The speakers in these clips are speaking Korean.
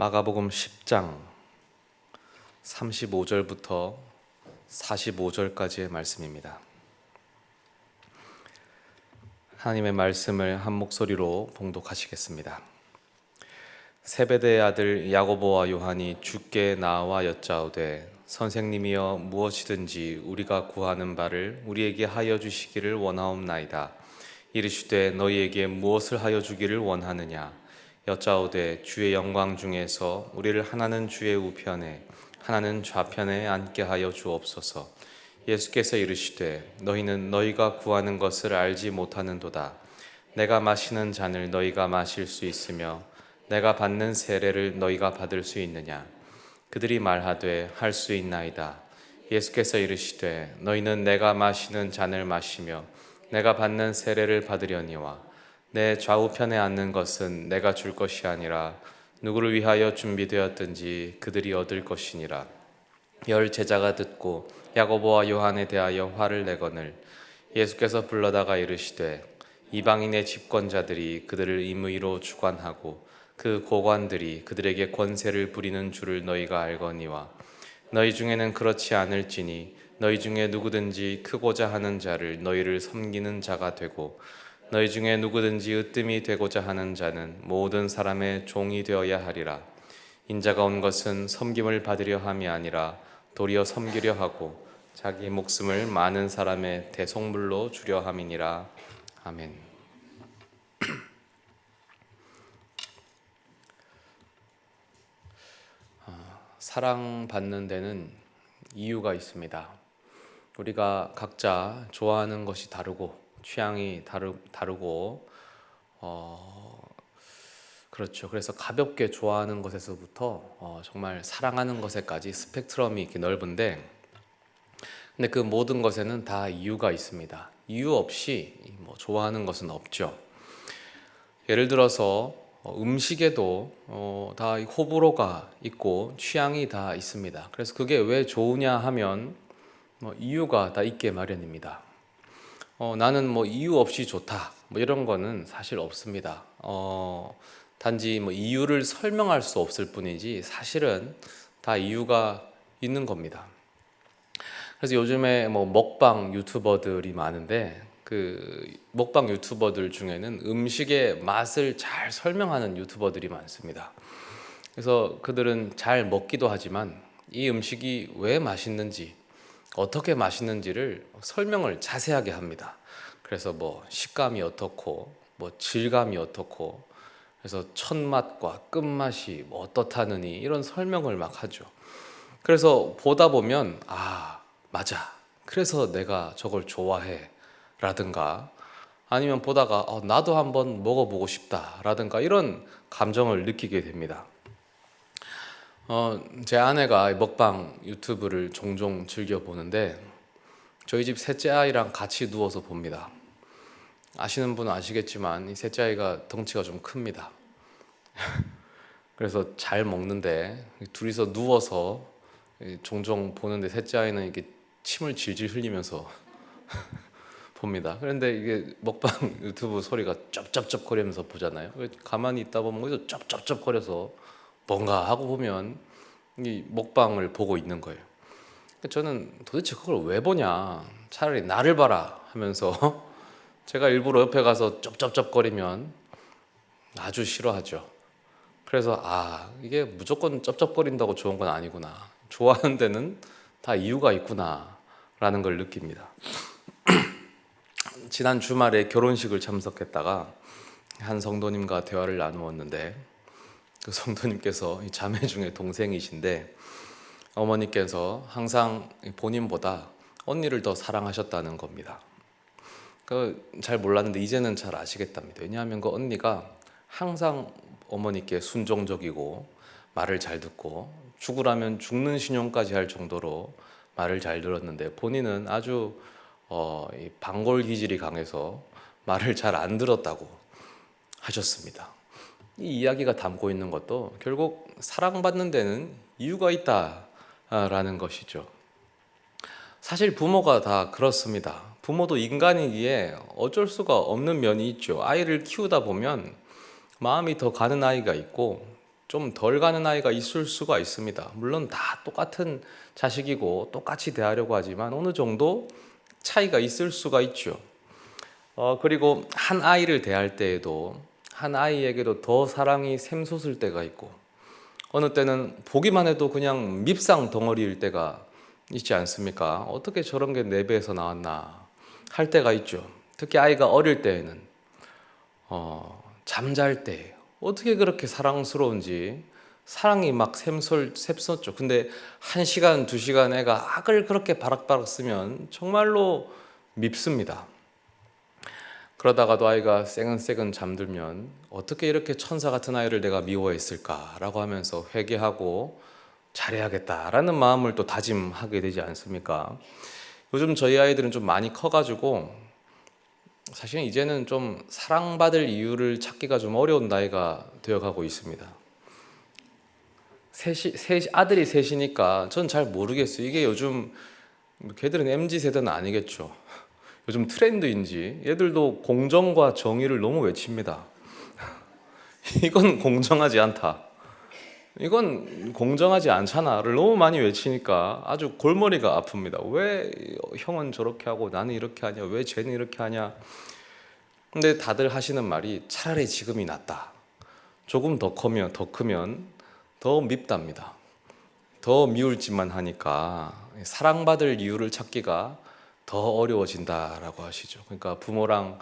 마가복음 10장 35절부터 45절까지의 말씀입니다. 하나님의 말씀을 한 목소리로 봉독하시겠습니다. 세베대의 아들 야고보와 요한이 주께 나와 여짜오되 선생님이여 무엇이든지 우리가 구하는 바를 우리에게 하여 주시기를 원하옵나이다. 이르시되 너희에게 무엇을 하여 주기를 원하느냐? 여짜오되 주의 영광 중에서 우리를 하나는 주의 우편에 하나는 좌편에 앉게 하여 주옵소서. 예수께서 이르시되 너희는 너희가 구하는 것을 알지 못하는도다. 내가 마시는 잔을 너희가 마실 수 있으며 내가 받는 세례를 너희가 받을 수 있느냐? 그들이 말하되 할 수 있나이다. 예수께서 이르시되 너희는 내가 마시는 잔을 마시며 내가 받는 세례를 받으려니와 내 좌우편에 앉는 것은 내가 줄 것이 아니라 누구를 위하여 준비되었든지 그들이 얻을 것이니라. 열 제자가 듣고 야고보와 요한에 대하여 화를 내거늘 예수께서 불러다가 이르시되 이방인의 집권자들이 그들을 임의로 주관하고 그 고관들이 그들에게 권세를 부리는 줄을 너희가 알거니와 너희 중에는 그렇지 않을지니 너희 중에 누구든지 크고자 하는 자를 너희를 섬기는 자가 되고 너희 중에 누구든지 으뜸이 되고자 하는 자는 모든 사람의 종이 되어야 하리라. 인자가 온 것은 섬김을 받으려 함이 아니라 도리어 섬기려 하고 자기 목숨을 많은 사람의 대속물로 주려 함이니라. 아멘. 사랑받는 데는 이유가 있습니다. 우리가 각자 좋아하는 것이 다르고 취향이 다르고 그렇죠. 그래서 가볍게 좋아하는 것에서부터 정말 사랑하는 것에까지 스펙트럼이 이렇게 넓은데, 근데 그 모든 것에는 다 이유가 있습니다. 이유 없이 뭐 좋아하는 것은 없죠. 예를 들어서 음식에도 다 호불호가 있고 취향이 다 있습니다. 그래서 그게 왜 좋으냐 하면 이유가 다 있게 마련입니다. 나는 뭐 이유 없이 좋다 뭐 이런 거는 사실 없습니다. 단지 뭐 이유를 설명할 수 없을 뿐이지 사실은 다 이유가 있는 겁니다. 그래서 요즘에 뭐 먹방 유튜버들이 많은데 그 먹방 유튜버들 중에는 음식의 맛을 잘 설명하는 유튜버들이 많습니다. 그래서 그들은 잘 먹기도 하지만 이 음식이 왜 맛있는지 어떻게 맛있는지를 설명을 자세하게 합니다. 그래서 뭐 식감이 어떻고 뭐 질감이 어떻고 그래서 첫맛과 끝맛이 뭐 어떻다느니 이런 설명을 막 하죠. 그래서 보다 보면 맞아, 그래서 내가 저걸 좋아해 라든가 아니면 보다가 나도 한번 먹어보고 싶다 라든가 이런 감정을 느끼게 됩니다. 제 아내가 먹방 유튜브를 종종 즐겨 보는데 저희 집 셋째 아이랑 같이 누워서 봅니다. 아시는 분은 아시겠지만 이 셋째 아이가 덩치가 좀 큽니다. 그래서 잘 먹는데 둘이서 누워서 종종 보는데 셋째 아이는 이렇게 침을 질질 흘리면서 봅니다. 그런데 이게 먹방 유튜브 소리가 쩝쩝쩝 거리면서 보잖아요. 가만히 있다 보면 거기서 쩝쩝쩝 거려서 뭔가 하고 보면 이 먹방을 보고 있는 거예요. 저는 도대체 그걸 왜 보냐, 차라리 나를 봐라 하면서 제가 일부러 옆에 가서 쩝쩝쩝거리면 아주 싫어하죠. 그래서 이게 무조건 쩝쩝거린다고 좋은 건 아니구나, 좋아하는 데는 다 이유가 있구나 라는 걸 느낍니다. 지난 주말에 결혼식을 참석했다가 한 성도님과 대화를 나누었는데 그 성도님께서 자매 중에 동생이신데 어머니께서 항상 본인보다 언니를 더 사랑하셨다는 겁니다. 잘 몰랐는데 이제는 잘 아시겠답니다. 왜냐하면 그 언니가 항상 어머니께 순종적이고 말을 잘 듣고 죽으라면 죽는 신용까지 할 정도로 말을 잘 들었는데 본인은 아주 방골 기질이 강해서 말을 잘 안 들었다고 하셨습니다. 이 이야기가 담고 있는 것도 결국 사랑받는 데는 이유가 있다라는 것이죠. 사실 부모가 다 그렇습니다. 부모도 인간이기에 어쩔 수가 없는 면이 있죠. 아이를 키우다 보면 마음이 더 가는 아이가 있고 좀 덜 가는 아이가 있을 수가 있습니다. 물론 다 똑같은 자식이고 똑같이 대하려고 하지만 어느 정도 차이가 있을 수가 있죠. 그리고 한 아이를 대할 때에도 한 아이에게도 더 사랑이 샘솟을 때가 있고 어느 때는 보기만 해도 그냥 밉상 덩어리일 때가 있지 않습니까? 어떻게 저런 게 내 배에서 나왔나 할 때가 있죠. 특히 아이가 어릴 때에는 잠잘 때 어떻게 그렇게 사랑스러운지 사랑이 막 샘솟죠. 근데 1시간, 2시간 애가 악을 그렇게 바락바락 쓰면 정말로 밉습니다. 그러다가도 아이가 새근새근 잠들면 어떻게 이렇게 천사 같은 아이를 내가 미워했을까라고 하면서 회개하고 잘해야겠다라는 마음을 또 다짐하게 되지 않습니까? 요즘 저희 아이들은 좀 많이 커가지고 사실 이제는 좀 사랑받을 이유를 찾기가 좀 어려운 나이가 되어가고 있습니다. 아들이 셋이니까 전 잘 모르겠어요. 이게 요즘 걔들은 MZ세대는 아니겠죠. 요즘 트렌드인지 얘들도 공정과 정의를 너무 외칩니다. 이건 공정하지 않다. 이건 공정하지 않잖아를 너무 많이 외치니까 아주 골머리가 아픕니다. 왜 형은 저렇게 하고 나는 이렇게 하냐? 왜 쟤는 이렇게 하냐? 근데 다들 하시는 말이 차라리 지금이 낫다. 조금 더 크면 더 밉답니다. 더 미울 짓만 하니까 사랑받을 이유를 찾기가 더 어려워진다라고 하시죠. 그러니까 부모랑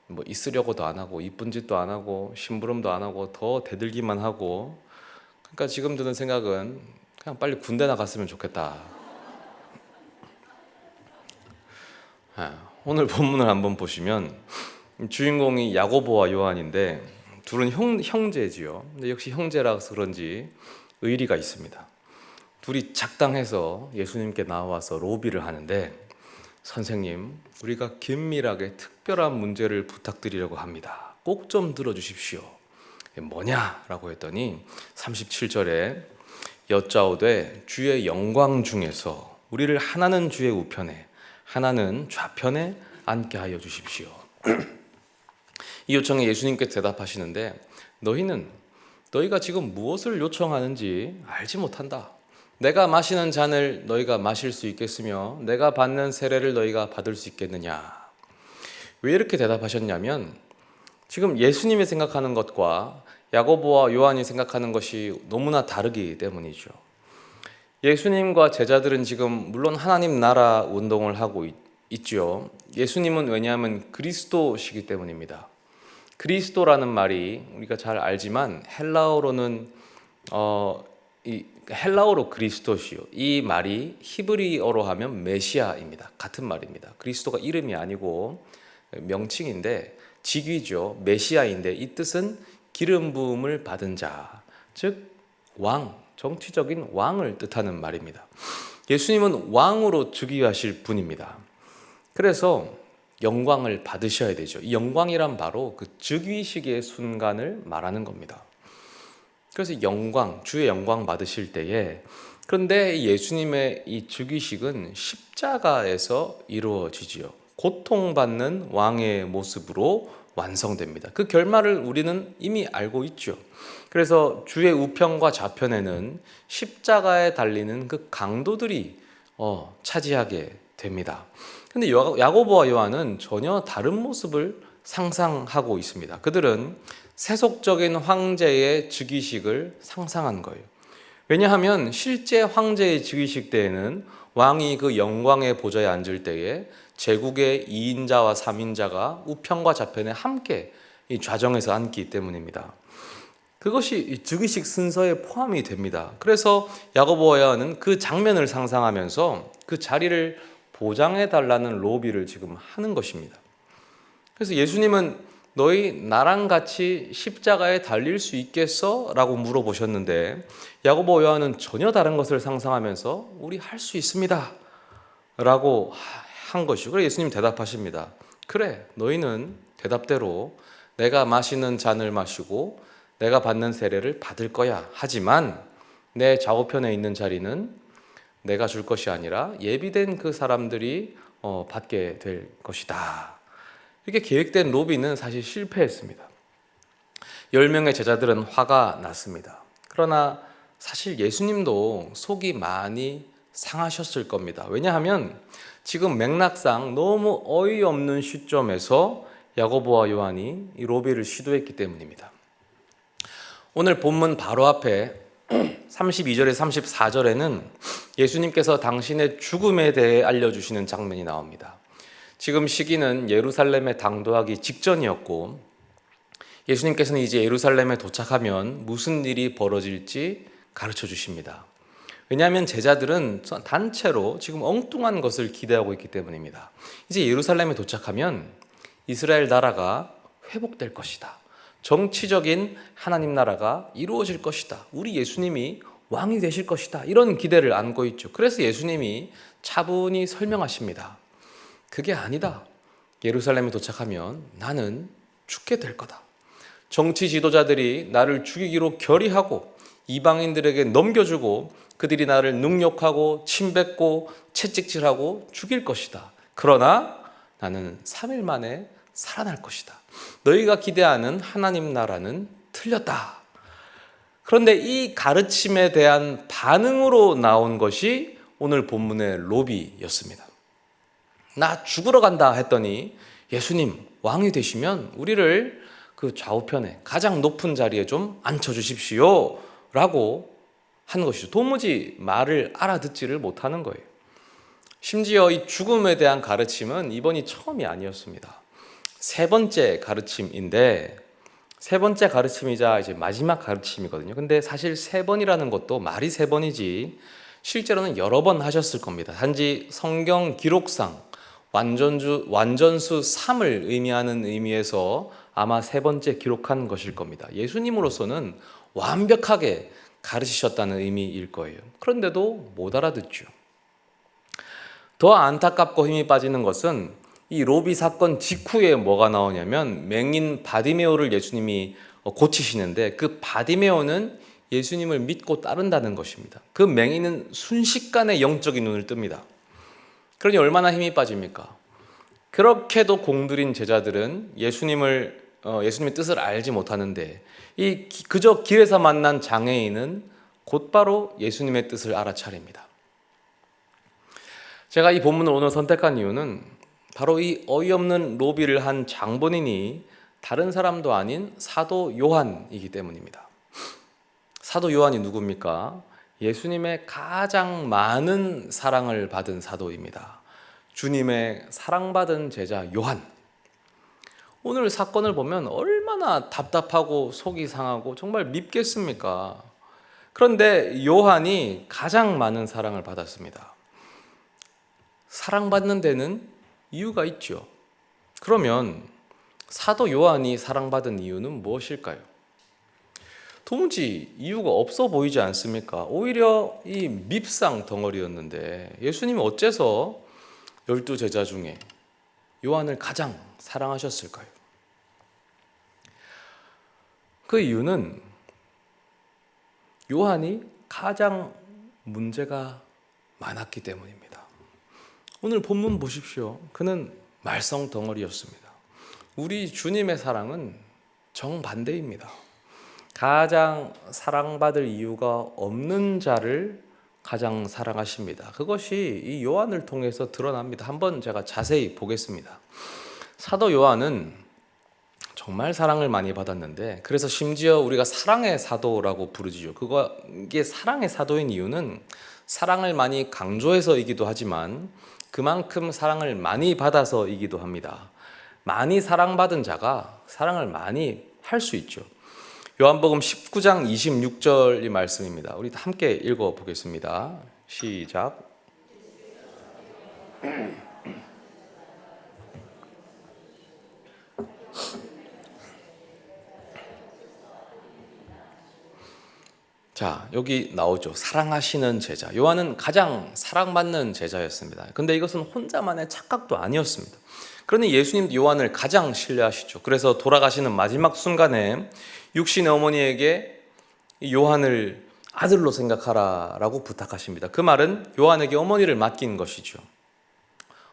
뭐 있으려고도 안 하고 이쁜 짓도 안 하고 심부름도 안 하고 더 대들기만 하고 그러니까 지금 드는 생각은 그냥 빨리 군대 나갔으면 좋겠다. 오늘 본문을 한번 보시면 주인공이 야고보와 요한인데 둘은 형제지요. 근데 역시 형제라서 그런지 의리가 있습니다. 둘이 작당해서 예수님께 나와서 로비를 하는데 선생님, 우리가 긴밀하게 특별한 문제를 부탁드리려고 합니다. 꼭 좀 들어주십시오. 뭐냐라고 했더니 37절에 여짜오되 주의 영광 중에서 우리를 하나는 주의 우편에 하나는 좌편에 앉게 하여 주십시오. 이 요청에 예수님께 대답하시는데 너희가 지금 무엇을 요청하는지 알지 못한다. 내가 마시는 잔을 너희가 마실 수 있겠으며 내가 받는 세례를 너희가 받을 수 있겠느냐. 왜 이렇게 대답하셨냐면 지금 예수님이 생각하는 것과 야고보와 요한이 생각하는 것이 너무나 다르기 때문이죠. 예수님과 제자들은 지금 물론 하나님 나라 운동을 하고 있죠. 예수님은 왜냐하면 그리스도시기 때문입니다. 그리스도라는 말이 우리가 잘 알지만 헬라어로는 헬라어로 그리스도시요. 이 말이 히브리어로 하면 메시아입니다. 같은 말입니다. 그리스도가 이름이 아니고 명칭인데 직위죠. 메시아인데 이 뜻은 기름 부음을 받은 자, 즉 왕, 정치적인 왕을 뜻하는 말입니다. 예수님은 왕으로 즉위하실 분입니다. 그래서 영광을 받으셔야 되죠. 이 영광이란 바로 그 즉위식의 순간을 말하는 겁니다. 그래서 영광, 주의 영광 받으실 때에 그런데 예수님의 이 즉위식은 십자가에서 이루어지지요. 고통받는 왕의 모습으로 완성됩니다. 그 결말을 우리는 이미 알고 있죠. 그래서 주의 우편과 좌편에는 십자가에 달리는 그 강도들이 차지하게 됩니다. 근데 야고보와 요한은 전혀 다른 모습을 상상하고 있습니다. 그들은 세속적인 황제의 즉위식을 상상한 거예요. 왜냐하면 실제 황제의 즉위식 때에는 왕이 그 영광의 보좌에 앉을 때에 제국의 2인자와 3인자가 우편과 좌편에 함께 이 좌정에서 앉기 때문입니다. 그것이 즉위식 순서에 포함이 됩니다. 그래서 야고보와 요한은 그 장면을 상상하면서 그 자리를 보장해 달라는 로비를 지금 하는 것입니다. 그래서 예수님은 너희 나랑 같이 십자가에 달릴 수 있겠어? 라고 물어보셨는데 야고보 요한은 전혀 다른 것을 상상하면서 우리 할 수 있습니다 라고 한 것이고 그래서 예수님 대답하십니다. 그래, 너희는 대답대로 내가 마시는 잔을 마시고 내가 받는 세례를 받을 거야. 하지만 내 좌우편에 있는 자리는 내가 줄 것이 아니라 예비된 그 사람들이 받게 될 것이다. 이렇게 계획된 로비는 사실 실패했습니다. 10명의 제자들은 화가 났습니다. 그러나 사실 예수님도 속이 많이 상하셨을 겁니다. 왜냐하면 지금 맥락상 너무 어이없는 시점에서 야고보와 요한이 이 로비를 시도했기 때문입니다. 오늘 본문 바로 앞에 32절에서 34절에는 예수님께서 당신의 죽음에 대해 알려주시는 장면이 나옵니다. 지금 시기는 예루살렘에 당도하기 직전이었고 예수님께서는 이제 예루살렘에 도착하면 무슨 일이 벌어질지 가르쳐 주십니다. 왜냐하면 제자들은 단체로 지금 엉뚱한 것을 기대하고 있기 때문입니다. 이제 예루살렘에 도착하면 이스라엘 나라가 회복될 것이다. 정치적인 하나님 나라가 이루어질 것이다. 우리 예수님이 왕이 되실 것이다. 이런 기대를 안고 있죠. 그래서 예수님이 차분히 설명하십니다. 그게 아니다. 예루살렘에 도착하면 나는 죽게 될 거다. 정치 지도자들이 나를 죽이기로 결의하고 이방인들에게 넘겨주고 그들이 나를 능욕하고 침뱉고 채찍질하고 죽일 것이다. 그러나 나는 3일 만에 살아날 것이다. 너희가 기대하는 하나님 나라는 틀렸다. 그런데 이 가르침에 대한 반응으로 나온 것이 오늘 본문의 로비였습니다. 나 죽으러 간다 했더니 예수님 왕이 되시면 우리를 그 좌우편에 가장 높은 자리에 좀 앉혀주십시오 라고 한 것이죠. 도무지 말을 알아듣지를 못하는 거예요. 심지어 이 죽음에 대한 가르침은 이번이 처음이 아니었습니다. 세 번째 가르침인데 세 번째 가르침이자 이제 마지막 가르침이거든요. 근데 사실 세 번이라는 것도 말이 세 번이지 실제로는 여러 번 하셨을 겁니다. 단지 성경 기록상 완전수 3을 의미하는 의미에서 아마 세 번째 기록한 것일 겁니다. 예수님으로서는 완벽하게 가르치셨다는 의미일 거예요. 그런데도 못 알아듣죠. 더 안타깝고 힘이 빠지는 것은 이 로비 사건 직후에 뭐가 나오냐면 맹인 바디메오를 예수님이 고치시는데 그 바디메오는 예수님을 믿고 따른다는 것입니다. 그 맹인은 순식간에 영적인 눈을 뜹니다. 그러니 얼마나 힘이 빠집니까? 그렇게도 공들인 제자들은 예수님의 뜻을 알지 못하는데 그저 길에서 만난 장애인은 곧바로 예수님의 뜻을 알아차립니다. 제가 이 본문을 오늘 선택한 이유는 바로 이 어이없는 로비를 한 장본인이 다른 사람도 아닌 사도 요한이기 때문입니다. 사도 요한이 누굽니까? 예수님의 가장 많은 사랑을 받은 사도입니다. 주님의 사랑받은 제자 요한. 오늘 사건을 보면 얼마나 답답하고 속이 상하고 정말 밉겠습니까? 그런데 요한이 가장 많은 사랑을 받았습니다. 사랑받는 데는 이유가 있죠. 그러면 사도 요한이 사랑받은 이유는 무엇일까요? 도무지 이유가 없어 보이지 않습니까? 오히려 이 밉상 덩어리였는데 예수님이 어째서 12제자 중에 요한을 가장 사랑하셨을까요? 그 이유는 요한이 가장 문제가 많았기 때문입니다. 오늘 본문 보십시오. 그는 말썽 덩어리였습니다. 우리 주님의 사랑은 정반대입니다. 가장 사랑받을 이유가 없는 자를 가장 사랑하십니다. 그것이 이 요한을 통해서 드러납니다. 한번 제가 자세히 보겠습니다. 사도 요한은 정말 사랑을 많이 받았는데 그래서 심지어 우리가 사랑의 사도라고 부르지요. 이게 사랑의 사도인 이유는 사랑을 많이 강조해서이기도 하지만 그만큼 사랑을 많이 받아서이기도 합니다. 많이 사랑받은 자가 사랑을 많이 할 수 있죠. 요한복음 19장 26절이 말씀입니다. 우리 함께 읽어보겠습니다. 시작. 자, 여기 나오죠. 사랑하시는 제자. 요한은 가장 사랑받는 제자였습니다. 근데 이것은 혼자만의 착각도 아니었습니다. 그러니 예수님도 요한을 가장 신뢰하시죠. 그래서 돌아가시는 마지막 순간에 육신의 어머니에게 요한을 아들로 생각하라라고 부탁하십니다. 그 말은 요한에게 어머니를 맡긴 것이죠.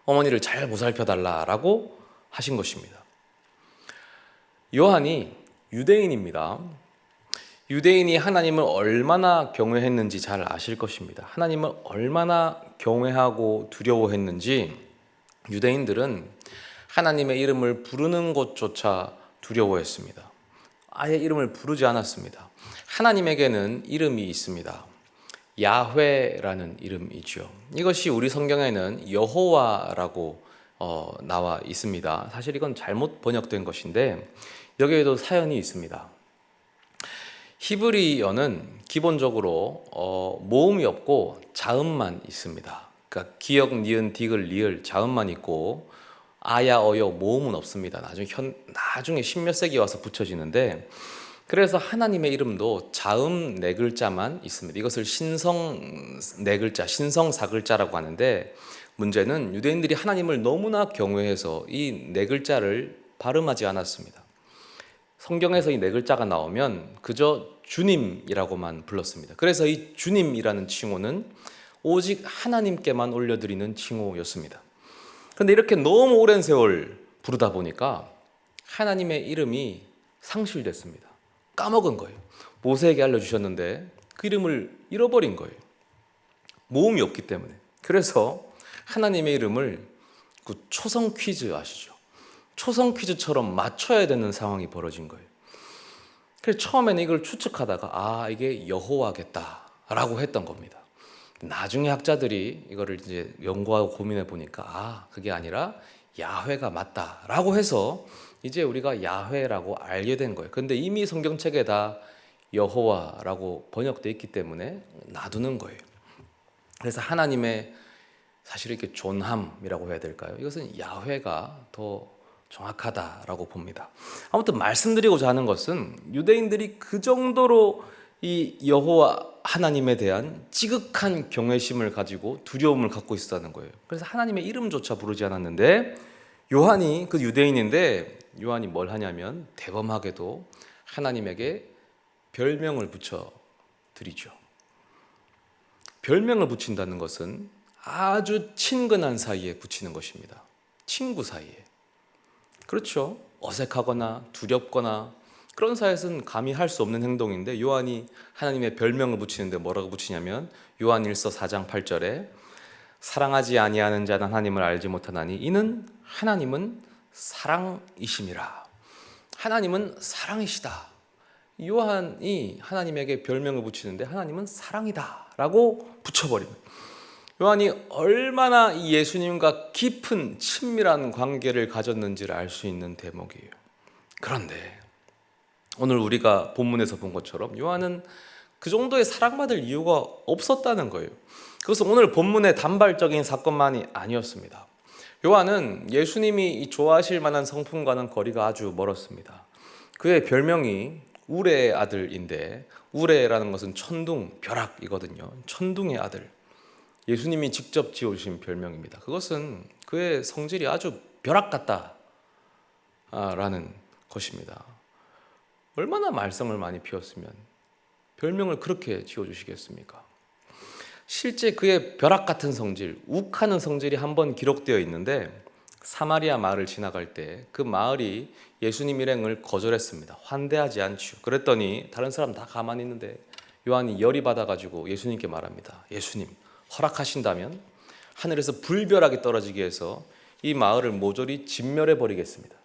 어머니를 잘 보살펴달라라고 하신 것입니다. 요한이 유대인입니다. 유대인이 하나님을 얼마나 경외했는지 잘 아실 것입니다. 하나님을 얼마나 경외하고 두려워했는지 유대인들은 하나님의 이름을 부르는 것조차 두려워했습니다. 아예 이름을 부르지 않았습니다. 하나님에게는 이름이 있습니다. 야훼라는 이름이죠. 이것이 우리 성경에는 여호와라고 나와 있습니다. 사실 이건 잘못 번역된 것인데 여기에도 사연이 있습니다. 히브리어는 기본적으로 모음이 없고 자음만 있습니다. 그러니까 기역, 니은, 디귿, 리을 자음만 있고 아야, 어여 모음은 없습니다. 나중에 십몇 세기 와서 붙여지는데, 그래서 하나님의 이름도 자음 네 글자만 있습니다. 이것을 신성 네 글자, 신성 사 글자라고 하는데, 문제는 유대인들이 하나님을 너무나 경외해서 이 네 글자를 발음하지 않았습니다. 성경에서 이 네 글자가 나오면 그저 주님이라고만 불렀습니다. 그래서 이 주님이라는 칭호는 오직 하나님께만 올려드리는 칭호였습니다. 그런데 이렇게 너무 오랜 세월 부르다 보니까 하나님의 이름이 상실됐습니다. 까먹은 거예요. 모세에게 알려주셨는데 그 이름을 잃어버린 거예요. 모음이 없기 때문에. 그래서 하나님의 이름을 그 초성 퀴즈 아시죠? 초성 퀴즈처럼 맞춰야 되는 상황이 벌어진 거예요. 그래서 처음에는 이걸 추측하다가 이게 여호와겠다라고 했던 겁니다. 나중에 학자들이 이거를 이제 연구하고 고민해 보니까 그게 아니라 야훼가 맞다라고 해서 이제 우리가 야훼라고 알게 된 거예요. 그런데 이미 성경책에 다 여호와라고 번역되어 있기 때문에 놔두는 거예요. 그래서 하나님의 사실 이렇게 존함이라고 해야 될까요? 이것은 야훼가 더 정확하다라고 봅니다. 아무튼 말씀드리고자 하는 것은 유대인들이 그 정도로 이 여호와 하나님에 대한 지극한 경외심을 가지고 두려움을 갖고 있었다는 거예요. 그래서 하나님의 이름조차 부르지 않았는데, 요한이 그 유대인인데 요한이 뭘 하냐면 대범하게도 하나님에게 별명을 붙여 드리죠. 별명을 붙인다는 것은 아주 친근한 사이에 붙이는 것입니다. 친구 사이에. 그렇죠. 어색하거나 두렵거나 그런 사이에서는 감히 할 수 없는 행동인데, 요한이 하나님의 별명을 붙이는데 뭐라고 붙이냐면 요한일서 4장 8절에 사랑하지 아니하는 자는 하나님을 알지 못하나니 이는 하나님은 사랑이심이라. 하나님은 사랑이시다. 요한이 하나님에게 별명을 붙이는데 하나님은 사랑이다 라고 붙여버립니다. 요한이 얼마나 예수님과 깊은 친밀한 관계를 가졌는지를 알 수 있는 대목이에요. 그런데 오늘 우리가 본문에서 본 것처럼 요한은 그 정도의 사랑받을 이유가 없었다는 거예요. 그것은 오늘 본문의 단발적인 사건만이 아니었습니다. 요한은 예수님이 좋아하실 만한 성품과는 거리가 아주 멀었습니다. 그의 별명이 우레의 아들인데, 우레라는 것은 천둥, 벼락이거든요. 천둥의 아들. 예수님이 직접 지어주신 별명입니다. 그것은 그의 성질이 아주 벼락 같다라는 것입니다. 얼마나 말썽을 많이 피웠으면 별명을 그렇게 지어주시겠습니까? 실제 그의 벼락 같은 성질, 욱하는 성질이 한번 기록되어 있는데, 사마리아 마을을 지나갈 때 그 마을이 예수님 일행을 거절했습니다. 환대하지 않죠. 그랬더니 다른 사람 다 가만히 있는데 요한이 열이 받아가지고 예수님께 말합니다. 예수님, 허락하신다면 하늘에서 불벼락이 떨어지게 해서 이 마을을 모조리 진멸해 버리겠습니다.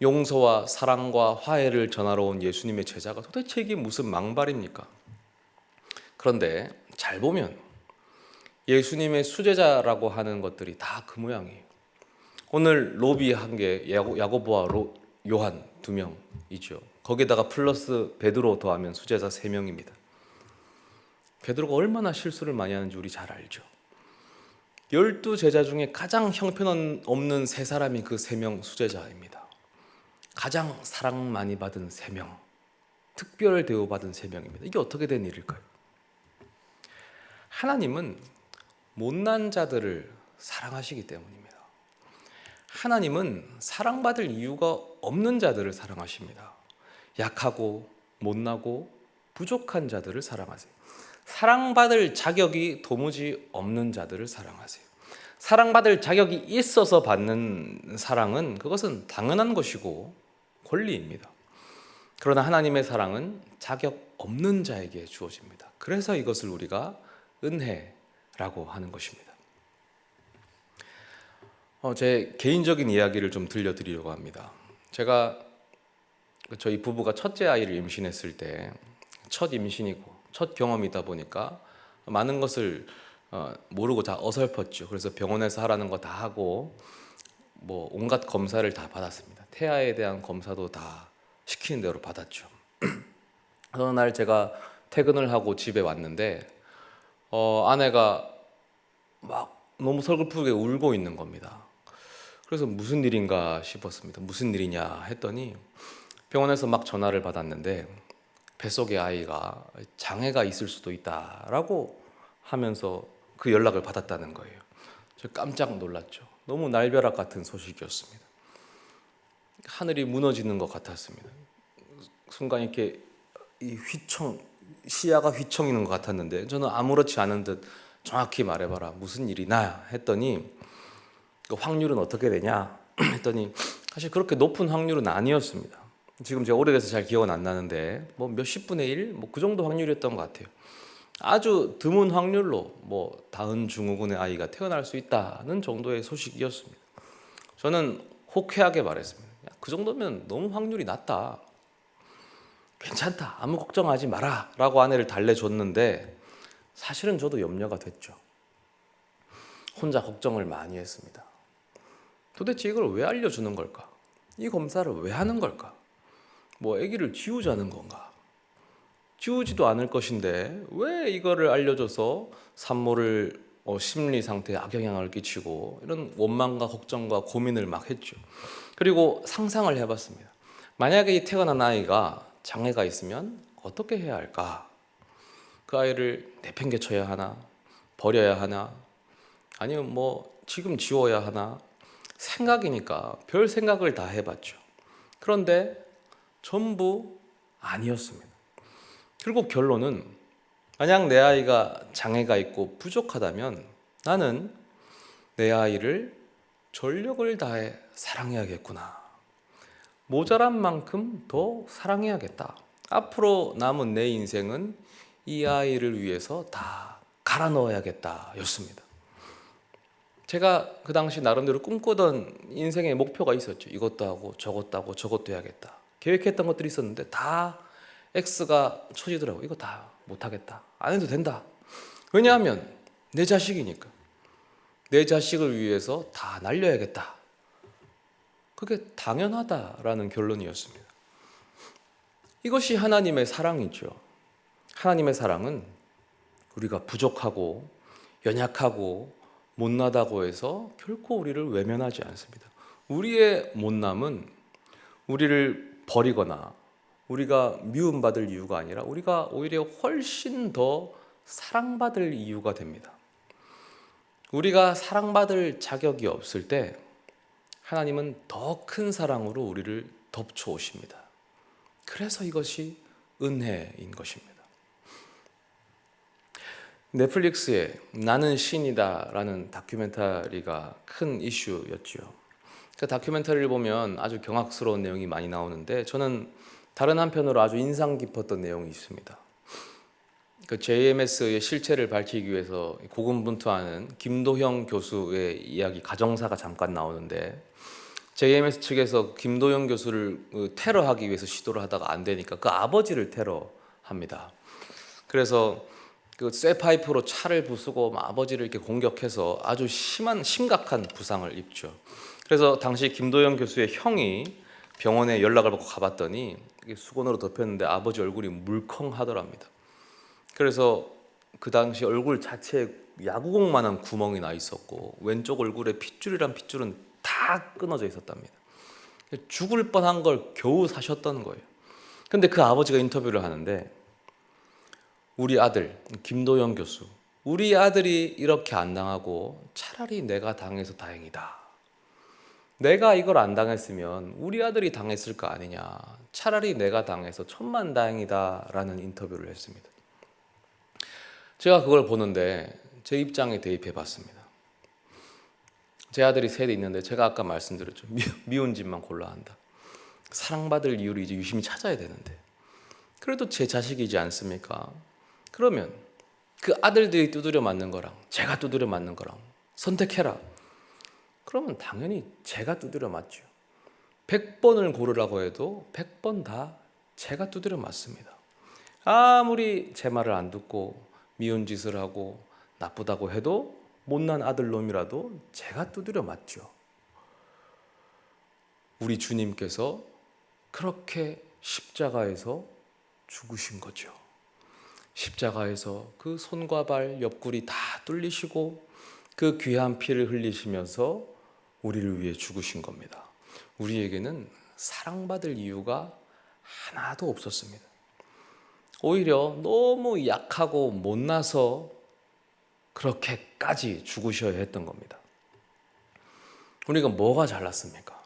용서와 사랑과 화해를 전하러 온 예수님의 제자가 도대체 이게 무슨 망발입니까? 그런데 잘 보면 예수님의 수제자라고 하는 것들이 다 그 모양이에요. 오늘 로비 한 게 야고보와 요한 2명이죠. 거기다가 플러스 베드로 더하면 수제자 3명입니다. 베드로가 얼마나 실수를 많이 하는지 우리 잘 알죠. 12제자 중에 가장 형편없는 3사람이 그 3명 수제자입니다. 가장 사랑 많이 받은 3명, 특별 대우받은 3명입니다. 이게 어떻게 된 일일까요? 하나님은 못난 자들을 사랑하시기 때문입니다. 하나님은 사랑받을 이유가 없는 자들을 사랑하십니다. 약하고 못나고 부족한 자들을 사랑하세요. 사랑받을 자격이 도무지 없는 자들을 사랑하세요. 사랑받을 자격이 있어서 받는 사랑은 그것은 당연한 것이고 권리입니다. 그러나 하나님의 사랑은 자격 없는 자에게 주어집니다. 그래서 이것을 우리가 은혜라고 하는 것입니다. 제 개인적인 이야기를 좀 들려드리려고 합니다. 제가 저희 부부가 첫째 아이를 임신했을 때 첫 임신이고 첫 경험이다 보니까 많은 것을 모르고 다 어설펐죠. 그래서 병원에서 하라는 거 다 하고 뭐 온갖 검사를 다 받았습니다. 태아에 대한 검사도 다 시키는 대로 받았죠. 어느 날 제가 퇴근을 하고 집에 왔는데 아내가 막 너무 서글프게 울고 있는 겁니다. 그래서 무슨 일인가 싶었습니다. 무슨 일이냐 했더니 병원에서 막 전화를 받았는데 뱃속에 아이가 장애가 있을 수도 있다라고 하면서 그 연락을 받았다는 거예요. 저 깜짝 놀랐죠. 너무 날벼락 같은 소식이었습니다. 하늘이 무너지는 것 같았습니다. 순간 이렇게 시야가 휘청이는 것 같았는데 저는 아무렇지 않은 듯 정확히 말해봐라 무슨 일이나 했더니 그 확률은 어떻게 되냐 했더니 사실 그렇게 높은 확률은 아니었습니다. 지금 제가 오래돼서 잘 기억은 안 나는데 뭐 몇십 분의 1? 뭐 그 정도 확률이었던 것 같아요. 아주 드문 확률로 뭐 다은 증후군의 아이가 태어날 수 있다는 정도의 소식이었습니다. 저는 호쾌하게 말했습니다. 야, 그 정도면 너무 확률이 낮다. 괜찮다. 아무 걱정하지 마라 라고 아내를 달래줬는데 사실은 저도 염려가 됐죠. 혼자 걱정을 많이 했습니다. 도대체 이걸 왜 알려주는 걸까? 이 검사를 왜 하는 걸까? 뭐 아기를 지우자는 건가? 지우지도 않을 것인데 왜 이거를 알려줘서 산모를 심리 상태에 악영향을 끼치고 이런 원망과 걱정과 고민을 막 했죠. 그리고 상상을 해봤습니다. 만약에 이 태어난 아이가 장애가 있으면 어떻게 해야 할까? 그 아이를 내팽개쳐야 하나? 버려야 하나? 아니면 뭐 지금 지워야 하나? 생각이니까 별 생각을 다 해봤죠. 그런데 전부 아니었습니다. 결국 결론은 만약 내 아이가 장애가 있고 부족하다면 나는 내 아이를 전력을 다해 사랑해야겠구나. 모자란 만큼 더 사랑해야겠다. 앞으로 남은 내 인생은 이 아이를 위해서 다 갈아 넣어야겠다 였습니다. 제가 그 당시 나름대로 꿈꾸던 인생의 목표가 있었죠. 이것도 하고 저것도 하고 저것도 해야겠다. 계획했던 것들이 있었는데 다 X가 쳐지더라고요. 이거 다 못하겠다. 안 해도 된다. 왜냐하면 내 자식이니까. 내 자식을 위해서 다 날려야겠다. 그게 당연하다라는 결론이었습니다. 이것이 하나님의 사랑이죠. 하나님의 사랑은 우리가 부족하고 연약하고 못나다고 해서 결코 우리를 외면하지 않습니다. 우리의 못남은 우리를 버리거나 우리가 미움받을 이유가 아니라 우리가 오히려 훨씬 더 사랑받을 이유가 됩니다. 우리가 사랑받을 자격이 없을 때 하나님은 더 큰 사랑으로 우리를 덮쳐 오십니다. 그래서 이것이 은혜인 것입니다. 넷플릭스에 나는 신이다 라는 다큐멘터리가 큰 이슈였죠. 그 다큐멘터리를 보면 아주 경악스러운 내용이 많이 나오는데 저는 다른 한편으로 아주 인상 깊었던 내용이 있습니다. 그 JMS의 실체를 밝히기 위해서 고군분투하는 김도형 교수의 이야기 가정사가 잠깐 나오는데 JMS 측에서 김도형 교수를 테러하기 위해서 시도를 하다가 안 되니까 그 아버지를 테러합니다. 그래서 그 쇠파이프로 차를 부수고 아버지를 이렇게 공격해서 아주 심각한 부상을 입죠. 그래서 당시 김도영 교수의 형이 병원에 연락을 받고 가봤더니 수건으로 덮였는데 아버지 얼굴이 물컹하더랍니다. 그래서 그 당시 얼굴 자체에 야구공만한 구멍이 나 있었고 왼쪽 얼굴에 핏줄이란 핏줄은 다 끊어져 있었답니다. 죽을 뻔한 걸 겨우 사셨던 거예요. 근데 그 아버지가 인터뷰를 하는데 우리 아들 김도영 교수, 우리 아들이 이렇게 안 당하고 차라리 내가 당해서 다행이다. 내가 이걸 안 당했으면 우리 아들이 당했을 거 아니냐. 차라리 내가 당해서 천만다행이다 라는 인터뷰를 했습니다. 제가 그걸 보는데 제 입장에 대입해 봤습니다. 제 아들이 셋이 있는데 제가 아까 말씀드렸죠. 미운 집만 골라 한다. 사랑받을 이유를 이제 유심히 찾아야 되는데, 그래도 제 자식이지 않습니까? 그러면 그 아들들이 두드려 맞는 거랑 제가 두드려 맞는 거랑 선택해라. 그러면 당연히 제가 두드려 맞죠. 100번을 고르라고 해도 100번 다 제가 두드려 맞습니다. 아무리 제 말을 안 듣고 미운 짓을 하고 나쁘다고 해도 못난 아들놈이라도 제가 두드려 맞죠. 우리 주님께서 그렇게 십자가에서 죽으신 거죠. 십자가에서 그 손과 발, 옆구리 다 뚫리시고 그 귀한 피를 흘리시면서 우리를 위해 죽으신 겁니다. 우리에게는 사랑받을 이유가 하나도 없었습니다. 오히려 너무 약하고 못나서 그렇게까지 죽으셔야 했던 겁니다. 우리가 뭐가 잘났습니까?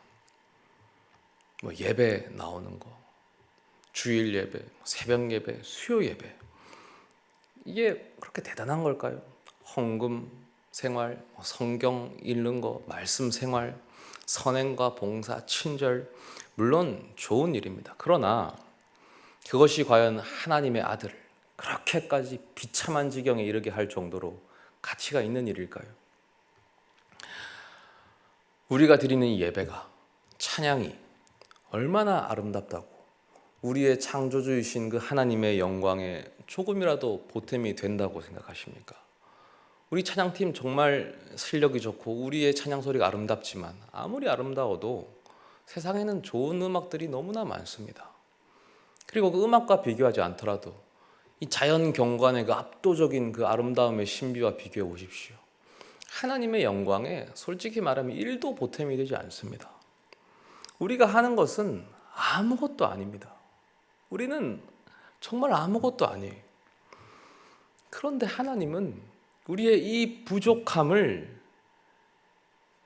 예배 나오는 거, 주일 예배, 새벽 예배, 수요 예배, 이게 그렇게 대단한 걸까요? 헌금 생활, 성경 읽는 거, 말씀 생활, 선행과 봉사, 친절, 물론 좋은 일입니다. 그러나 그것이 과연 하나님의 아들을 그렇게까지 비참한 지경에 이르게 할 정도로 가치가 있는 일일까요? 우리가 드리는 이 예배가, 찬양이 얼마나 아름답다고 우리의 창조주이신 그 하나님의 영광에 조금이라도 보탬이 된다고 생각하십니까? 우리 찬양팀 정말 실력이 좋고 우리의 찬양 소리가 아름답지만 아무리 아름다워도 세상에는 좋은 음악들이 너무나 많습니다. 그리고 그 음악과 비교하지 않더라도 이 자연 경관의 그 압도적인 그 아름다움의 신비와 비교해 보십시오. 하나님의 영광에 솔직히 말하면 1도 보탬이 되지 않습니다. 우리가 하는 것은 아무것도 아닙니다. 우리는 정말 아무것도 아니에요. 그런데 하나님은 우리의 이 부족함을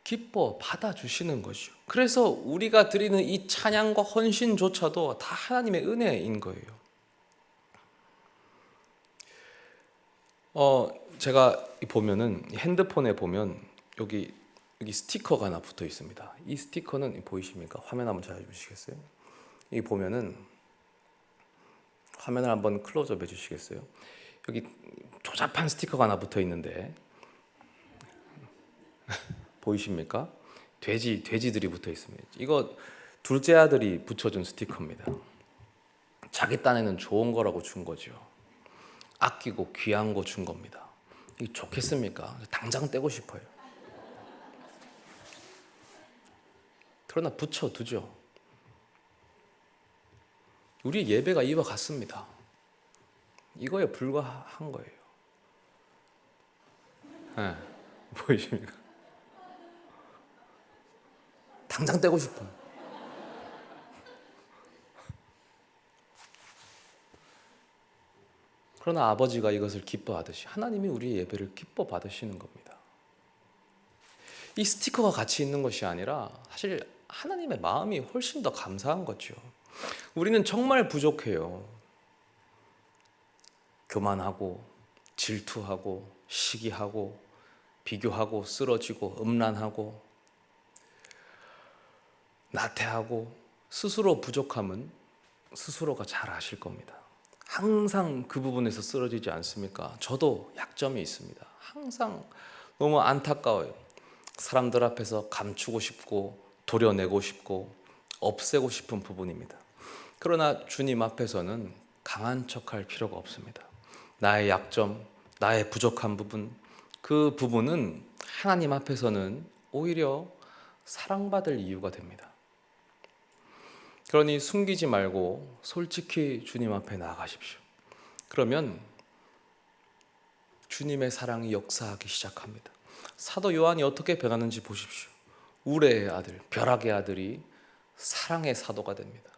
기뻐 받아주시는 거죠. 그래서 우리가 드리는 이 찬양과 헌신조차도 다 하나님의 은혜인 거예요. 제가 보면은 핸드폰에 보면 여기 스티커가 하나 붙어 있습니다. 이 스티커는 보이십니까? 화면 한번 잡아주시겠어요? 여기 보면은 화면을 한번 클로즈업 해주시겠어요? 여기 조잡한 스티커가 하나 붙어 있는데 보이십니까? 돼지들이 붙어 있습니다. 이거 둘째 아들이 붙여준 스티커입니다. 자기 딴에는 좋은 거라고 준 거죠. 아끼고 귀한 거 준 겁니다. 이게 좋겠습니까? 당장 떼고 싶어요. 그러나 붙여두죠. 우리의 예배가 이와 같습니다. 이거에 불과한 거예요. 네, 보이십니까? 당장 떼고 싶어. 그러나 아버지가 이것을 기뻐하듯이 하나님이 우리의 예배를 기뻐 받으시는 겁니다. 이 스티커가 같이 있는 것이 아니라 사실 하나님의 마음이 훨씬 더 감사한 거죠. 우리는 정말 부족해요. 교만하고 질투하고 시기하고 비교하고 쓰러지고 음란하고 나태하고 스스로 부족함은 스스로가 잘 아실 겁니다. 항상 그 부분에서 쓰러지지 않습니까? 저도 약점이 있습니다. 항상 너무 안타까워요. 사람들 앞에서 감추고 싶고 도려내고 싶고 없애고 싶은 부분입니다. 그러나 주님 앞에서는 강한 척할 필요가 없습니다. 나의 약점, 나의 부족한 부분, 그 부분은 하나님 앞에서는 오히려 사랑받을 이유가 됩니다. 그러니 숨기지 말고 솔직히 주님 앞에 나아가십시오. 그러면 주님의 사랑이 역사하기 시작합니다. 사도 요한이 어떻게 변하는지 보십시오. 우레의 아들, 벼락의 아들이 사랑의 사도가 됩니다.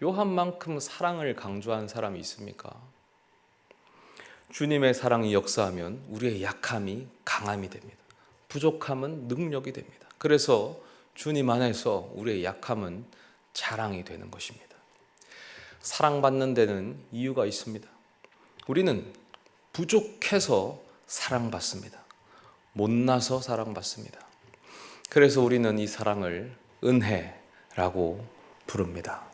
요한만큼 사랑을 강조한 사람이 있습니까? 주님의 사랑이 역사하면 우리의 약함이 강함이 됩니다. 부족함은 능력이 됩니다. 그래서 주님 안에서 우리의 약함은 자랑이 되는 것입니다. 사랑받는 데는 이유가 있습니다. 우리는 부족해서 사랑받습니다. 못나서 사랑받습니다. 그래서 우리는 이 사랑을 은혜라고 부릅니다.